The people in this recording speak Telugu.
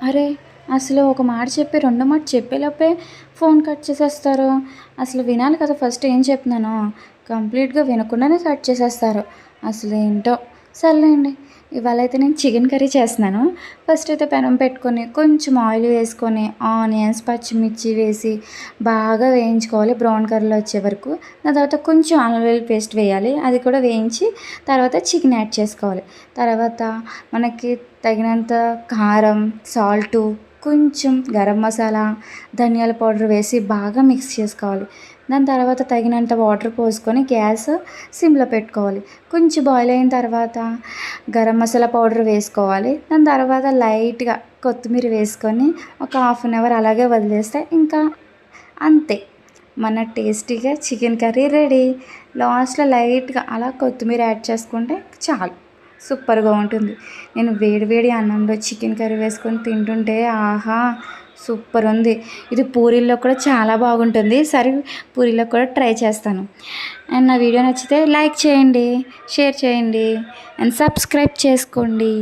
అరే! అసలు ఒక మాట చెప్పి రెండో మాట చెప్పేలోపే ఫోన్ కట్ చేసేస్తారు. అసలు వినాలి కదా ఫస్ట్ ఏం చెప్తున్నానో. కంప్లీట్‌గా వినకుండానే కట్ చేసేస్తారు. అసలేంటో. సర్లేండి. ఇవాళైతే నేను చికెన్ కర్రీ చేస్తున్నాను. ఫస్ట్ అయితే పెనం పెట్టుకొని కొంచెం ఆయిల్ వేసుకొని ఆనియన్స్, పచ్చిమిర్చి వేసి బాగా వేయించుకోవాలి బ్రౌన్ కలర్‌లో వచ్చే వరకు. దాని తర్వాత కొంచెం అల్లం వెల్లుల్లి పేస్ట్ వేయాలి. అది కూడా వేయించి తర్వాత చికెన్ యాడ్ చేసుకోవాలి. తర్వాత మనకి తగినంత కారం, సాల్టు, కొంచెం గరం మసాలా, ధనియాల పౌడర్ వేసి బాగా మిక్స్ చేసుకోవాలి. దాని తర్వాత తగినంత వాటర్ పోసుకొని గ్యాస్ సిమ్‌లో పెట్టుకోవాలి. కొంచెం బాయిల్ అయిన తర్వాత గరం మసాలా పౌడర్ వేసుకోవాలి. దాని తర్వాత లైట్‌గా కొత్తిమీర వేసుకొని ఒక హాఫ్ అన్ అవర్ అలాగే వదిలేస్తే ఇంకా అంతే. మన టేస్టీగా చికెన్ కర్రీ రెడీ. లాస్ట్‌లో లైట్‌గా అలా కొత్తిమీర యాడ్ చేసుకుంటే చాలు. సూపర్‌గా ఉంటుంది. నేను వేడి వేడి అన్నంలో చికెన్ కర్రీ వేసుకొని తింటుంటే ఆహా! సూపర్ ఉంది. ఇది పూరీల్లో కూడా చాలా బాగుంటుంది. సరే పూరీలో కూడా ట్రై చేస్తాను. అండ్ నా వీడియో నచ్చితే లైక్ చేయండి, షేర్ చేయండి అండ్ సబ్స్క్రైబ్ చేసుకోండి.